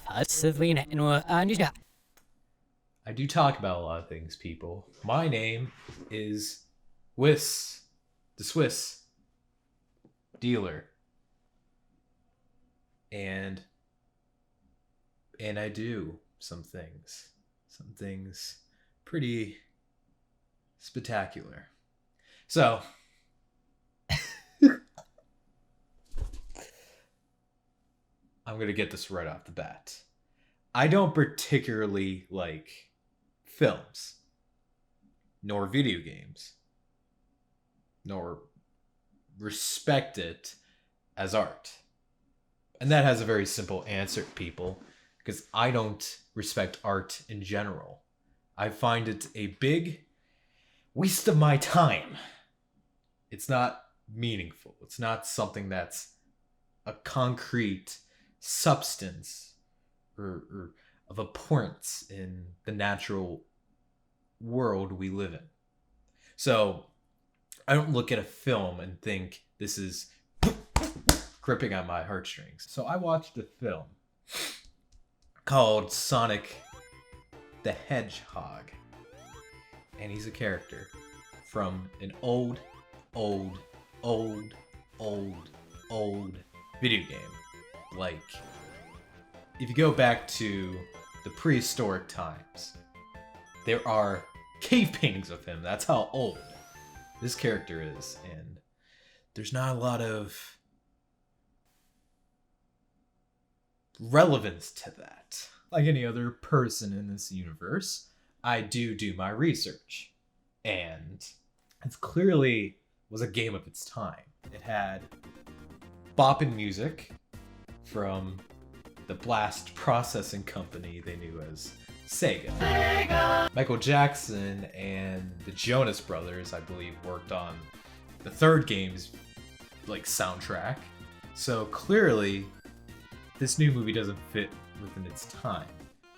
I do talk about a lot of things, people. My name is Wiss, the Swiss dealer. And I do some things. Some things pretty spectacular. So I'm going to get this right off the bat. I don't particularly like films, nor video games, nor respect it as art. And that has a very simple answer, people, because I don't respect art in general. I find it a big waste of my time. It's not meaningful. It's not something that's a concrete substance or of importance in the natural world we live in. So I don't look at a film and think this is gripping on my heartstrings. So I watched a film called Sonic the Hedgehog. And he's a character from an old video game. Like, if you go back to the prehistoric times, there are cave paintings of him. That's how old this character is. And there's not a lot of relevance to that. Like any other person in this universe, I do my research. And it clearly was a game of its time. It had bopping music from the Blast Processing Company they knew as Sega. Michael Jackson and the Jonas Brothers, I believe, worked on the third game's soundtrack. So clearly, this new movie doesn't fit within its time.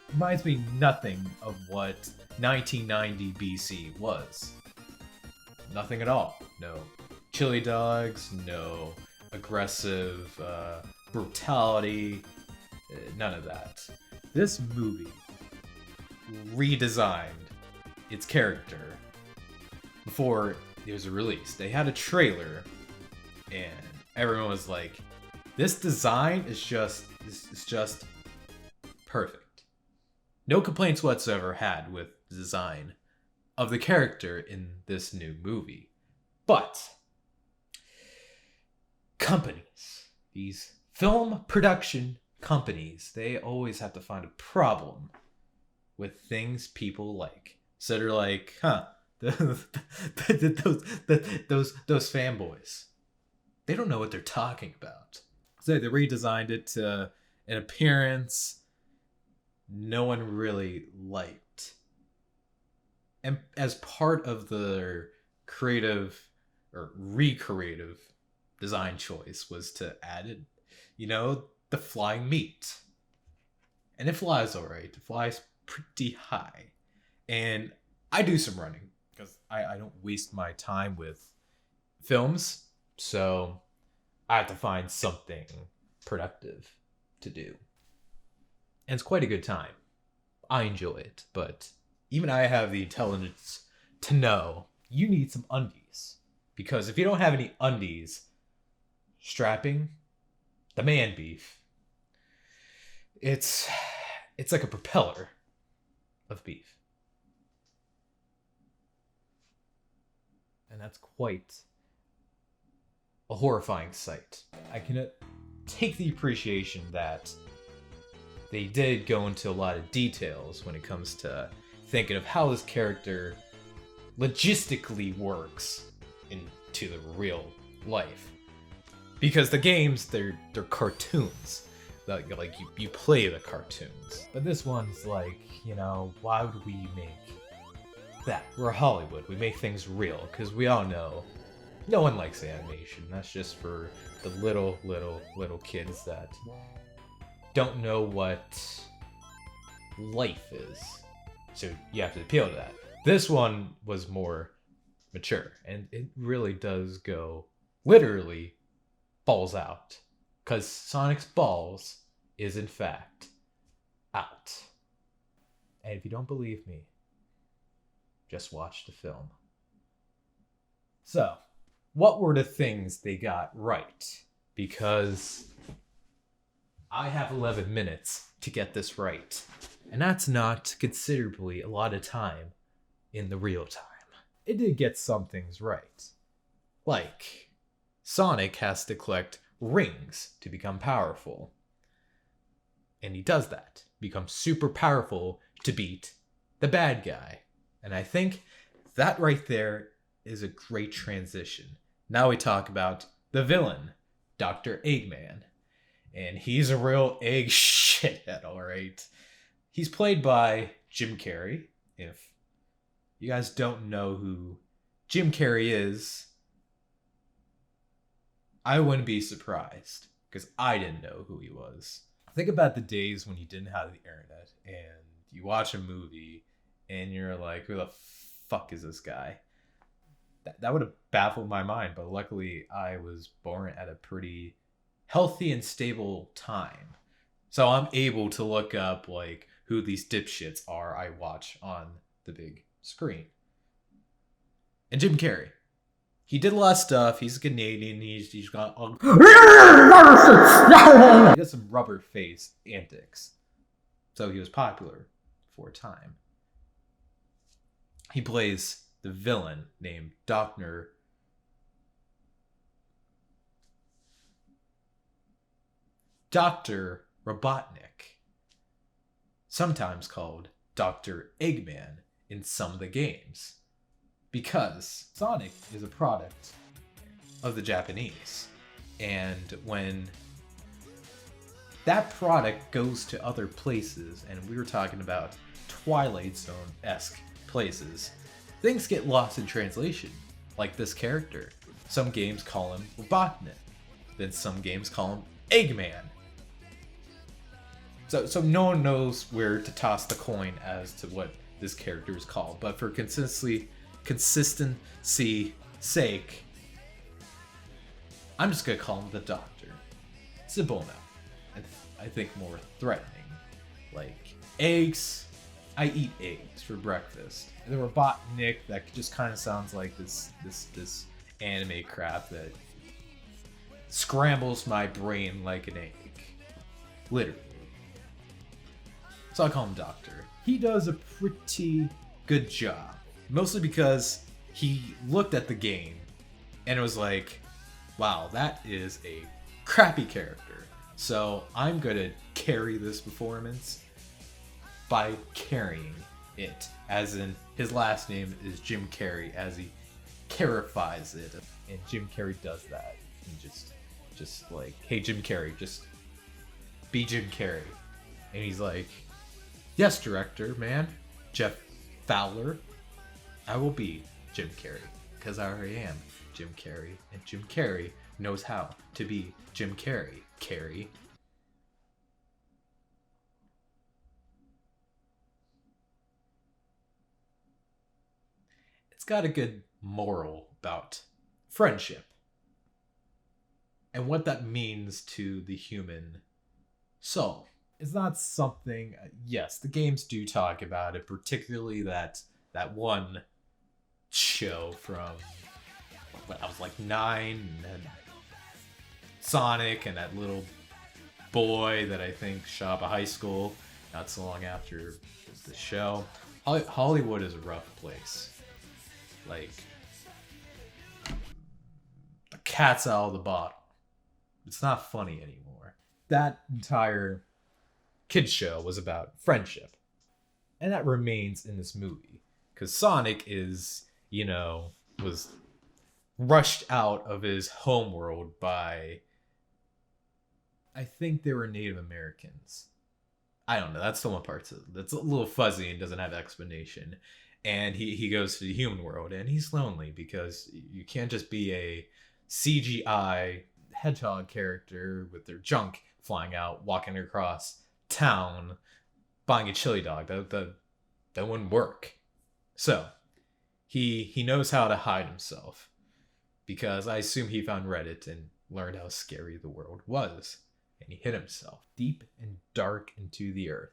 It reminds me nothing of what 1990 BC was. Nothing at all. No chili dogs, no aggressive brutality, none of that. This movie redesigned its character before it was released. They had a trailer and everyone was like, this design is just perfect. No complaints whatsoever had with the design of the character in this new movie. But companies, these film production companies, they always have to find a problem with things people like. So they're like, those fanboys, they don't know what they're talking about. So they redesigned it to an appearance no one really liked. And as part of their creative or recreative design choice was to add it, the flying meat. And it flies alright. It flies pretty high. And I do some running because I don't waste my time with films. So I have to find something productive to do. And it's quite a good time. I enjoy it. But even I have the intelligence to know you need some undies. Because if you don't have any undies strapping the man beef, it's like a propeller of beef. And that's quite a horrifying sight. I can take the appreciation that they did go into a lot of details when it comes to thinking of how this character logistically works into the real life. Because the games, they're cartoons. Like you play the cartoons. But this one's like, why would we make that? We're Hollywood. We make things real. Because we all know no one likes animation. That's just for the little kids that don't know what life is. So you have to appeal to that. This one was more mature. And it really does go literally balls out. Because Sonic's balls is in fact out. And if you don't believe me, just watch the film. So, what were the things they got right? Because I have 11 minutes to get this right. And that's not considerably a lot of time in the real time. It did get some things right. Like, Sonic has to collect rings to become powerful. And he does that. Becomes super powerful to beat the bad guy. And I think that right there is a great transition. Now we talk about the villain, Dr. Eggman. And he's a real egg shithead, alright? He's played by Jim Carrey. If you guys don't know who Jim Carrey is, I wouldn't be surprised, because I didn't know who he was. Think about the days when you didn't have the internet, and you watch a movie, and you're like, who the fuck is this guy? That would have baffled my mind, but luckily I was born at a pretty healthy and stable time. So I'm able to look up, like, who these dipshits are I watch on the big screen. And Jim Carrey. He did a lot of stuff. He's a Canadian. He's got he does some rubber face antics. So he was popular for a time. He plays the villain named Dr. Robotnik, sometimes called Dr. Eggman in some of the games, because Sonic is a product of the Japanese, and when that product goes to other places, and we were talking about Twilight Zone-esque places, things get lost in translation, like this character. Some games call him Robotnik, then some games call him Eggman. So no one knows where to toss the coin as to what this character is called, but for consistency's sake, I'm just gonna call him the Doctor. Simple enough. And I think more threatening. Like, eggs. I eat eggs for breakfast. And the Robotnik, that just kind of sounds like this anime crap that scrambles my brain like an egg. Literally. So I call him Doctor. He does a pretty good job. Mostly because he looked at the game and it was like, wow, that is a crappy character. So I'm gonna carry this performance by carrying it. As in, his last name is Jim Carrey, as he carrifies it. And Jim Carrey does that. And just like, hey Jim Carrey, just be Jim Carrey. And he's like, yes, director, man. Jeff Fowler. I will be Jim Carrey, because I already am Jim Carrey, and Jim Carrey knows how to be Jim Carrey. Carrey. It's got a good moral about friendship and what that means to the human soul. It's not something, yes, the games do talk about it, particularly that one show from when I was like 9, and Sonic and that little boy that I think shot up a high school not so long after the show. Hollywood is a rough place. Like, the cat's out of the bottle. It's not funny anymore. That entire kids show was about friendship, and that remains in this movie, because Sonic is, was rushed out of his homeworld by, I think they were Native Americans. I don't know, that's the one part that's a little fuzzy and doesn't have explanation. And he goes to the human world, and he's lonely because you can't just be a CGI hedgehog character with their junk flying out, walking across town, buying a chili dog. That wouldn't work. So he knows how to hide himself, because I assume he found Reddit and learned how scary the world was, and he hid himself deep and dark into the earth.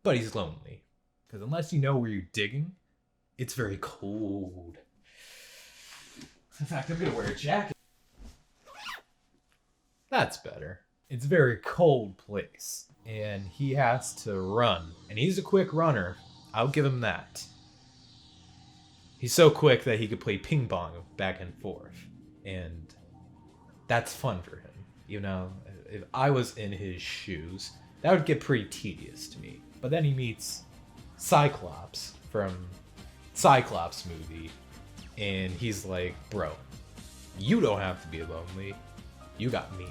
but he's lonely. Because unless you know where you're digging, it's very cold. In fact, I'm going to wear a jacket. That's better. It's a very cold place. And he has to run. And he's a quick runner. I'll give him that. He's so quick that he could play ping pong back and forth. And that's fun for him. You know, if I was in his shoes, that would get pretty tedious to me. But then he meets Cyclops from Cyclops movie. And he's like, bro, you don't have to be lonely. You got me.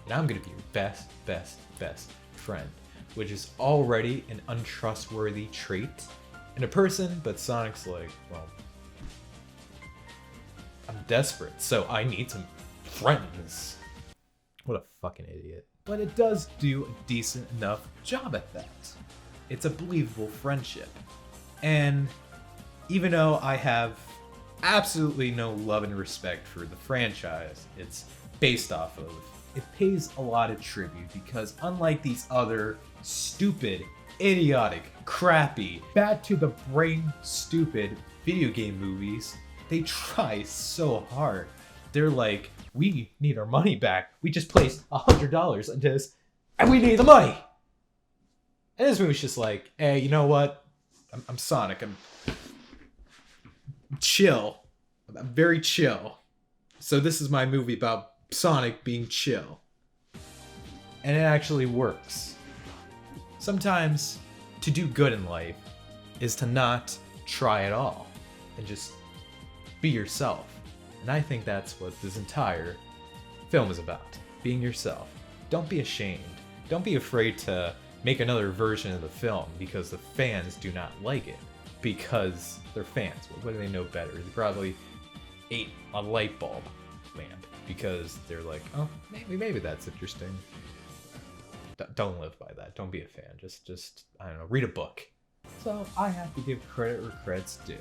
And I'm going to be your best friend. Which is already an untrustworthy trait in a person. But Sonic's like, well, I'm desperate, so I need some friends. What a fucking idiot. But it does do a decent enough job at that. It's a believable friendship. And even though I have absolutely no love and respect for the franchise it's based off of, it pays a lot of tribute because unlike these other stupid, idiotic, crappy, bad to the brain stupid video game movies, they try so hard. They're like, we need our money back. We just placed $100 into this, and we need the money. And this movie's just like, hey, you know what? I'm Sonic. I'm chill. I'm very chill. So this is my movie about Sonic being chill. And it actually works. Sometimes to do good in life is to not try at all and just be yourself. And I think that's what this entire film is about. Being yourself. Don't be ashamed. Don't be afraid to make another version of the film because the fans do not like it. Because they're fans. What do they know better? They probably ate a light bulb lamp because they're like, oh, maybe that's interesting. Don't live by that. Don't be a fan. Just I don't know, read a book. So I have to give credit where credit's due.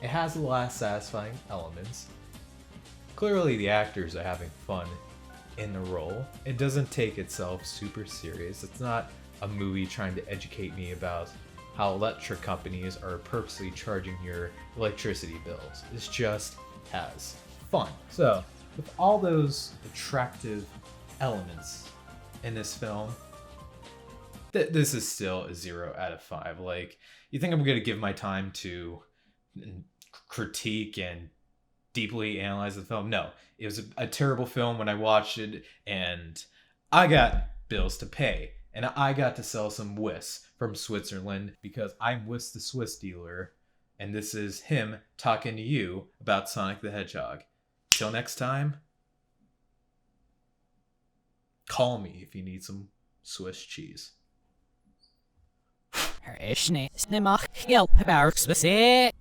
It has a lot of satisfying elements. Clearly the actors are having fun in the role. It doesn't take itself super serious. It's not a movie trying to educate me about how electric companies are purposely charging your electricity bills. It just has fun. So, with all those attractive elements in this film, this is still a 0 out of 5. Like, you think I'm gonna give my time to critique and deeply analyze the film? No, it was a terrible film when I watched it, and I got bills to pay, and I got to sell some whis from Switzerland because I'm Whis the Swiss dealer, and this is him talking to you about Sonic the Hedgehog. Till next time, call me if you need some Swiss cheese. Er is niks, ne mag help, maar ik